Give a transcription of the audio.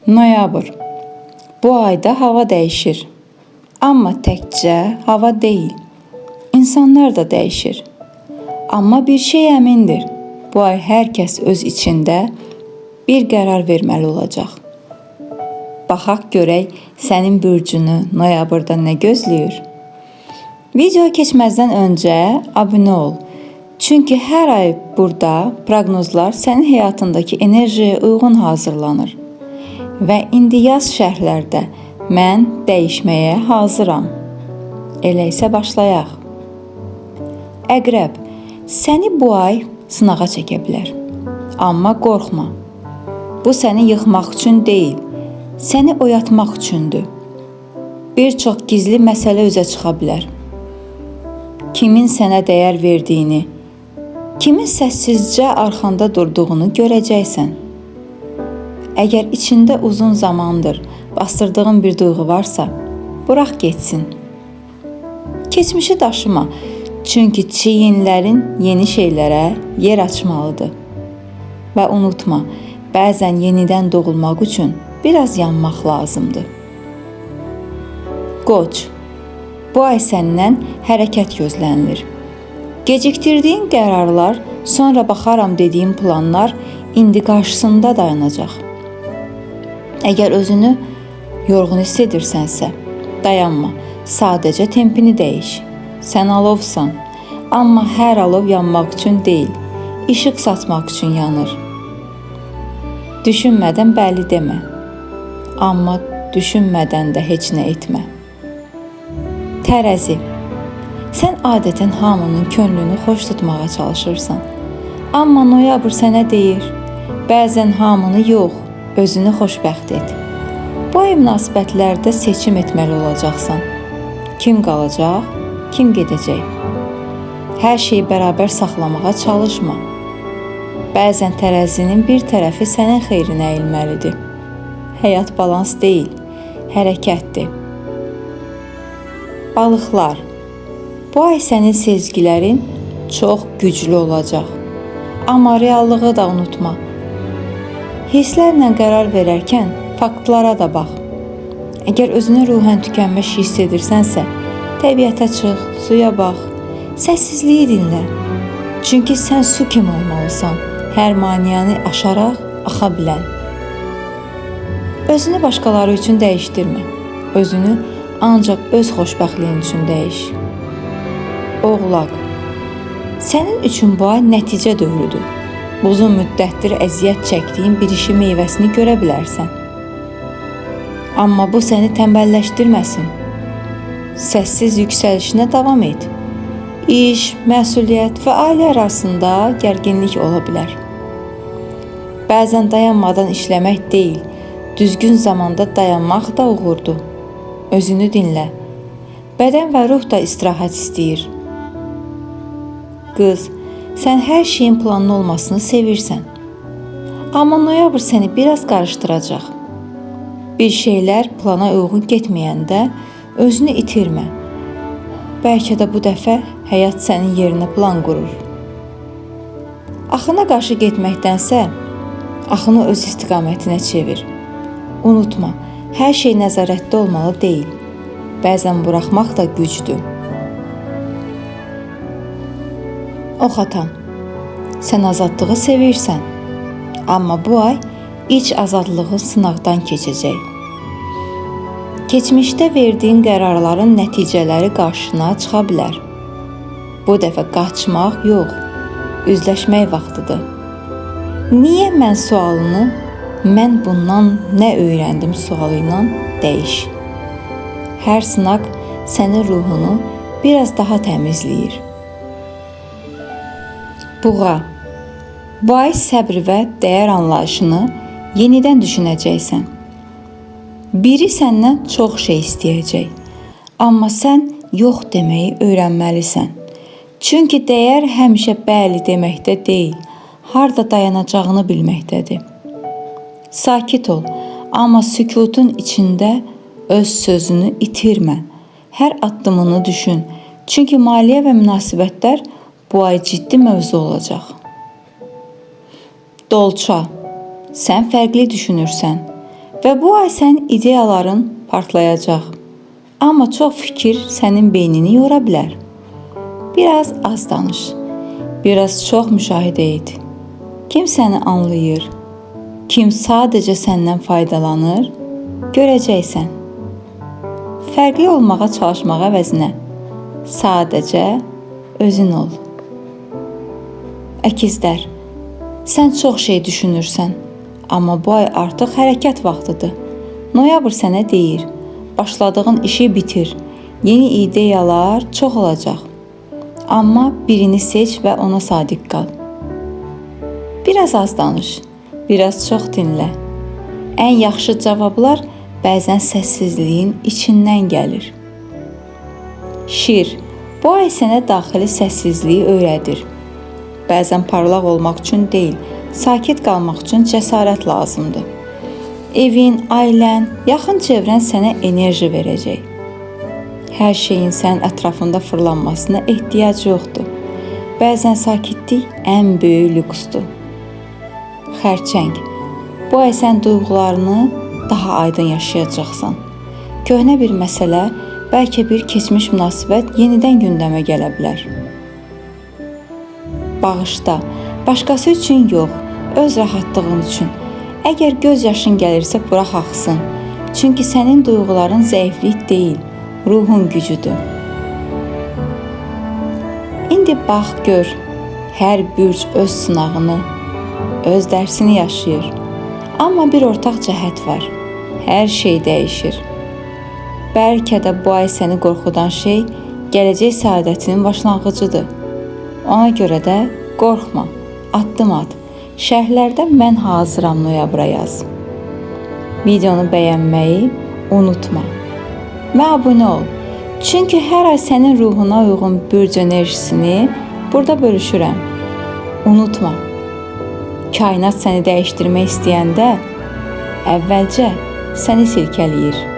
Noyabr. Bu ayda hava dəyişir. Amma təkcə hava deyil, insanlar da dəyişir. Amma bir şey əmindir. Bu ay hər kəs öz içində bir qərar verməli olacaq. Baxaq görək sənin bürcünü noyabrda nə gözləyir? Video keçməzdən öncə abunə ol. Çünki hər ay burada proqnozlar sənin həyatındakı enerjiyə uyğun hazırlanır. Və indi yaz şərhlərdə mən dəyişməyə hazıram. Elə isə başlayaq. Əqrəb, səni bu ay sınağa çəkə bilər. Amma qorxma. Bu səni yıxmaq üçün deyil, səni oyatmaq üçündür. Bir çox gizli məsələ üzə çıxa bilər. Kimin sənə dəyər verdiyini, kimin səssizcə arxanda durduğunu görəcəksən. Əgər içində uzun zamandır bastırdığın bir duyğu varsa, burax getsin. Keçmişi daşıma, çünki çiyinlərin yeni şeylərə yer açmalıdır. Və unutma, bəzən yenidən doğulmaq üçün biraz yanmaq lazımdır. Qoç, bu ay səndən hərəkət gözlənilir. Gecikdirdiyin qərarlar, sonra baxaram dediyin planlar indi qarşısında dayanacaq. Əgər özünü yorğun hiss edirsənsə, dayanma, sadəcə tempini dəyiş. Sən alovsan, amma hər alov yanmaq üçün deyil, işıq saçmaq üçün yanır. Düşünmədən bəli demə, amma düşünmədən də heç nə etmə. Tərəzi, sən adətən hamının könlünü xoş tutmağa çalışırsan. Amma noyabr sənə deyir, bəzən hamını yox, özünü xoşbəxt et. Bu ay münasibətlərdə seçim etməli olacaqsan. Kim qalacaq, kim gedəcək? Hər şeyi bərabər saxlamağa çalışma. Bəzən tərəzinin bir tərəfi sənin xeyrinə əyilməlidir. Həyat balans deyil, hərəkətdir. Balıqlar, bu ay sənin sezgilərin çox güclü olacaq. Amma reallığı da unutma. Hisslərlə qərar verərkən faktlara da bax. Əgər özünü ruhən tükənmiş hiss edirsənsə, təbiətə çıx, suya bax, səssizliyi dinlə. Çünki sən su kimi olmalısan, hər maniyanı aşaraq axa bilən. Özünü başqaları üçün dəyişdirmə. Özünü ancaq öz xoşbəxtliyin üçün dəyiş. Oğlaq, sənin üçün bu ay nəticə dövrüdür. Uzun müddətdir əziyyət çəkdiyin bir işi meyvəsini görə bilərsən. Amma bu səni tənbəlləşdirməsin. Səssiz yüksəlişinə davam et. İş, məsuliyyət və ailə arasında gərginlik ola bilər. Bəzən dayanmadan işləmək deyil, düzgün zamanda dayanmaq da uğurdur. Özünü dinlə. Bədən və ruh da istirahət istəyir. Qız, sən hər şeyin planlı olmasını sevirsən. Amma noyabr səni biraz qarışdıracaq. Bir şeylər plana uyğun getməyəndə özünü itirmə. Bəlkə də bu dəfə həyat sənin yerinə plan qurur. Axına qarşı getməkdənsə, axını öz istiqamətinə çevir. Unutma, hər şey nəzarətdə olmalı deyil. Bəzən buraxmaq da gücdür. Ox atan, sən azadlığı sevirsən, amma bu ay iç azadlığın sınaqdan keçəcək. Keçmişdə verdiyin qərarların nəticələri qarşına çıxa bilər. Bu dəfə qaçmaq yox, üzləşmək vaxtıdır. Niyə mən sualını, mən bundan nə öyrəndim sualı ilə dəyiş. Hər sınaq sənin ruhunu biraz daha təmizləyir. Buğa, bu ay səbr və dəyər anlayışını yenidən düşünəcəksən. Biri səndən çox şey istəyəcək, amma sən yox deməyi öyrənməlisən. Çünki dəyər həmişə bəli deməkdə deyil, harda dayanacağını bilməkdədir. Sakit ol, amma sükutun içində öz sözünü itirmə. Hər addımını düşün, çünki maliyyə və münasibətlər bu ay ciddi mövzu olacaq. Dolça, sən fərqli düşünürsən Və bu ay sənin ideyaların partlayacaq. Amma çox fikir sənin beynini yora bilər. Biraz az danış. Biraz çox müşahidə et. Kim səni anlayır? Kim sadəcə səndən faydalanır? Görəcəksən. Fərqli olmağa çalışmaq əvəzinə sadəcə özün ol. Əkizlər, sən çox şey düşünürsən, amma bu ay artıq hərəkət vaxtıdır. Noyabr sənə deyir, başladığın işi bitir, yeni ideyalar çox olacaq. Amma birini seç və ona sadiq qal. Biraz az danış, biraz çox dinlə. Ən yaxşı cavablar bəzən səssizliyin içindən gəlir. Şir, bu ay sənə daxili səssizliyi öyrədir. Bəzən parlaq olmaq üçün deyil, sakit qalmaq üçün cəsarət lazımdır. Evin, ailən, yaxın çevrən sənə enerji verəcək. Hər şeyin sənin ətrafında fırlanmasına ehtiyac yoxdur. Bəzən sakitlik ən böyük lüksdür. Xərçəng, bu ay sən duyğularını daha aydın yaşayacaqsan. Köhnə bir məsələ, bəlkə bir keçmiş münasibət yenidən gündəmə gələ bilər. Bağışla, başqası üçün yox, öz rahatlığın üçün. Əgər göz yaşın gəlirsə, burax axsın. Çünki sənin duyğuların zəiflik deyil, ruhun gücüdür. İndi bax gör, hər bürc öz sınağını, öz dərsini yaşayır. Amma bir ortaq cəhət var, hər şey dəyişir. Bəlkə də bu ay səni qorxudan şey gələcək səadətinin başlanğıcıdır. Ona görə də qorxma, addım at. Şərhlərdə mən hazıram noyabra yaz. Videonu bəyənməyi unutma. Və abunə ol. Çünki hər ay sənin ruhuna uyğun bürc enerjisini burada bölüşürəm. Unutma. Kainat səni dəyişdirmək istəyəndə əvvəlcə səni silkələyir.